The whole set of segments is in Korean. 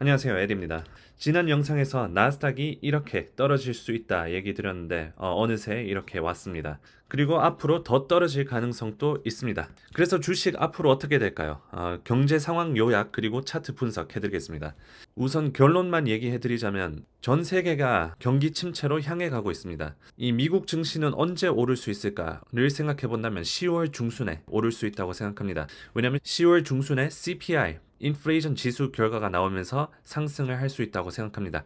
안녕하세요, 에디입니다. 지난 영상에서 나스닥이 이렇게 떨어질 수 있다 얘기 드렸는데 어느새 이렇게 왔습니다. 그리고 앞으로 더 떨어질 가능성도 있습니다. 그래서 주식 앞으로 어떻게 될까요? 경제 상황 요약 그리고 차트 분석해드리겠습니다. 우선 결론만 얘기해드리자면 전 세계가 경기 침체로 향해 가고 있습니다. 이 미국 증시는 언제 오를 수 있을까를 생각해본다면 10월 중순에 오를 수 있다고 생각합니다. 왜냐하면 10월 중순에 CPI 인플레이션 지수 결과가 나오면서 상승을 할 수 있다고 생각합니다.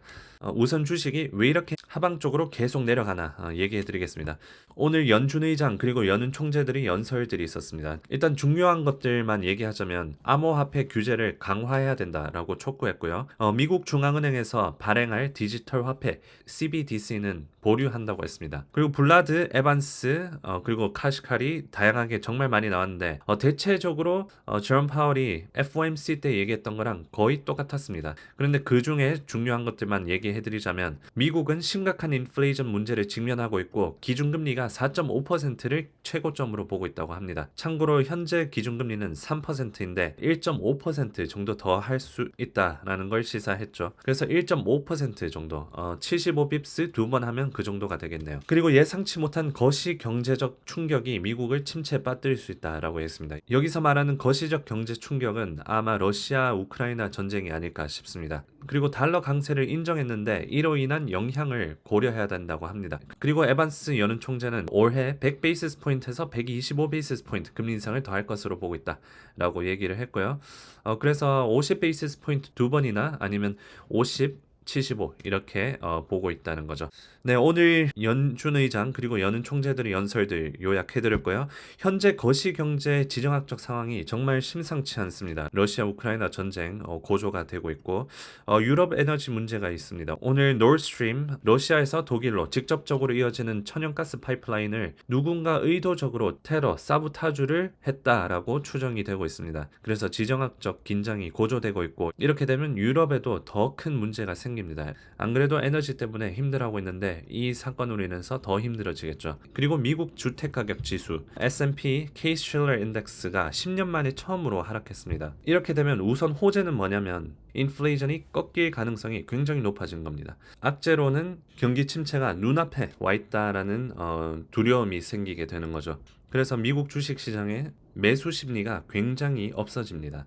우선 주식이 왜 이렇게 하방 쪽으로 계속 내려가나 얘기해 드리겠습니다. 오늘 연준 의장 그리고 연은 총재들이 연설들이 있었습니다. 일단 중요한 것들만 얘기하자면 암호화폐 규제를 강화해야 된다라고 촉구했고요. 미국 중앙은행에서 발행할 디지털 화폐 CBDC는 보류한다고 했습니다. 그리고 블라드, 에반스, 그리고 카시칼이 다양하게 정말 많이 나왔는데 대체적으로 제롬 파월이 FOMC 때 얘기했던 거랑 거의 똑같았습니다. 그런데 그 중에 중요한 것들만 얘기해드리자면 미국은 심각한 인플레이션 문제를 직면하고 있고 기준금리가 4.5%를 최고점으로 보고 있다고 합니다. 참고로 현재 기준금리는 3%인데 1.5% 정도 더 할 수 있다라는 걸 시사했죠. 그래서 1.5% 정도 75빕스 두 번 하면 그 정도가 되겠네요. 그리고 예상치 못한 거시 경제적 충격이 미국을 침체에 빠뜨릴 수 있다라고 했습니다. 여기서 말하는 거시적 경제 충격은 아마 러시아 우크라이나 전쟁이 아닐까 싶습니다. 그리고 달러 강세를 인정했는데 이로 인한 영향을 고려해야 된다고 합니다. 그리고 에반스 연은 총재는 올해 100베이시스 포인트에서 125베이시스 포인트 금리 인상을 더할 것으로 보고 있다라고 얘기를 했고요. 그래서 50베이시스 포인트 두 번이나 아니면 50 75 이렇게 보고 있다는 거죠. 네, 오늘 연준 의장 그리고 연은 총재들의 연설들 요약해드렸고요. 현재 거시경제 지정학적 상황이 정말 심상치 않습니다. 러시아 우크라이나 전쟁 고조가 되고 있고 유럽 에너지 문제가 있습니다. 오늘 노르스트림 러시아에서 독일로 직접적으로 이어지는 천연가스 파이프라인을 누군가 의도적으로 테러 사보타주를 했다라고 추정이 되고 있습니다. 그래서 지정학적 긴장이 고조되고 있고 이렇게 되면 유럽에도 더 큰 문제가 생깁니다. 안 그래도 에너지 때문에 힘들어하고 있는데 이 사건으로 인해서 더 힘들어지겠죠. 그리고 미국 주택가격 지수 S&P Case-Shiller 인덱스가 10년 만에 처음으로 하락했습니다. 이렇게 되면 우선 호재는 뭐냐면 인플레이션이 꺾일 가능성이 굉장히 높아진 겁니다. 악재로는 경기 침체가 눈앞에 와 있다라는 두려움이 생기게 되는 거죠. 그래서 미국 주식시장의 매수 심리가 굉장히 없어집니다.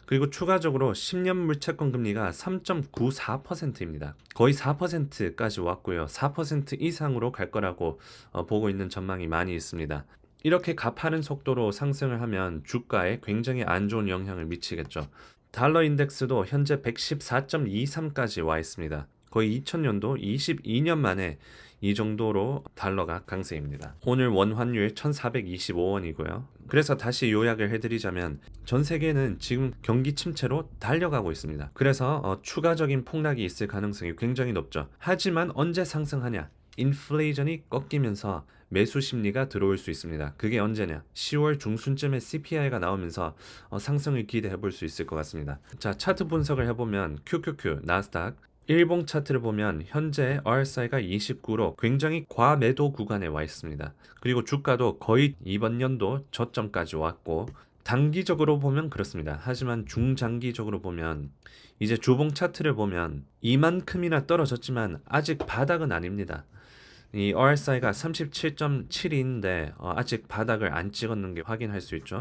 그리고 추가적으로 10년 물채권 금리가 3.94%입니다. 거의 4%까지 왔고요. 4% 이상으로 갈 거라고 보고 있는 전망이 많이 있습니다. 이렇게 가파른 속도로 상승을 하면 주가에 굉장히 안 좋은 영향을 미치겠죠. 달러 인덱스도 현재 114.23까지 와 있습니다. 거의 2000년도 22년 만에 이 정도로 달러가 강세입니다. 오늘 원 환율 1425원이고요. 그래서 다시 요약을 해드리자면 전 세계는 지금 경기 침체로 달려가고 있습니다. 그래서 추가적인 폭락이 있을 가능성이 굉장히 높죠. 하지만 언제 상승하냐? 인플레이션이 꺾이면서 매수 심리가 들어올 수 있습니다. 그게 언제냐? 10월 중순쯤에 CPI가 나오면서 상승을 기대해 볼 수 있을 것 같습니다. 자, 차트 분석을 해보면 QQQ, 나스닥, 일봉 차트를 보면 현재 RSI가 29로 굉장히 과매도 구간에 와 있습니다. 그리고 주가도 거의 이번 연도 저점까지 왔고 단기적으로 보면 그렇습니다. 하지만 중장기적으로 보면 이제 주봉 차트를 보면 이만큼이나 떨어졌지만 아직 바닥은 아닙니다. 이 RSI가 37.7인데 아직 바닥을 안 찍었는 게 확인할 수 있죠.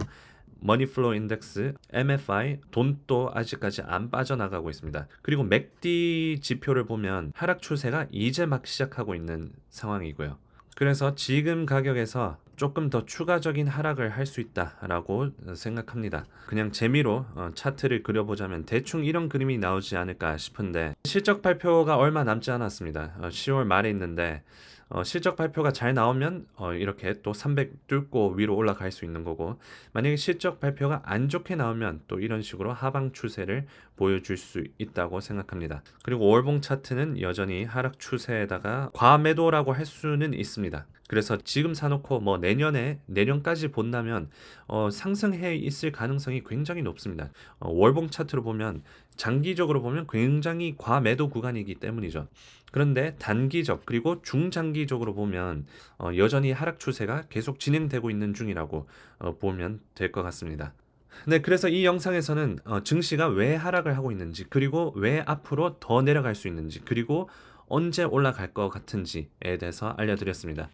머니플로우 인덱스 MFI 돈도 아직까지 안 빠져나가고 있습니다. 그리고 맥디 지표를 보면 하락 추세가 이제 막 시작하고 있는 상황이고요. 그래서 지금 가격에서 조금 더 추가적인 하락을 할 수 있다라고 생각합니다. 그냥 재미로 차트를 그려보자면 대충 이런 그림이 나오지 않을까 싶은데 실적 발표가 얼마 남지 않았습니다. 10월 말에 있는데 실적 발표가 잘 나오면 이렇게 또 300 뚫고 위로 올라갈 수 있는 거고 만약에 실적 발표가 안 좋게 나오면 또 이런 식으로 하방 추세를 보여줄 수 있다고 생각합니다. 그리고 월봉 차트는 여전히 하락 추세에다가 과매도라고 할 수는 있습니다. 그래서 지금 사놓고 뭐 내년까지 본다면 상승해 있을 가능성이 굉장히 높습니다. 월봉 차트로 보면 장기적으로 보면 굉장히 과매도 구간이기 때문이죠. 그런데 단기적 그리고 중장기적으로 보면 여전히 하락 추세가 계속 진행되고 있는 중이라고 보면 될 것 같습니다. 네, 그래서 이 영상에서는 증시가 왜 하락을 하고 있는지, 그리고 왜 앞으로 더 내려갈 수 있는지, 그리고 언제 올라갈 것 같은지에 대해서 알려드렸습니다.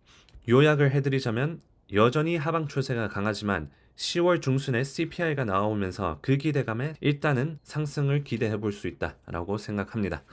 요약을 해드리자면 여전히 하방 추세가 강하지만 10월 중순에 CPI가 나오면서 그 기대감에 일단은 상승을 기대해 볼 수 있다라고 생각합니다.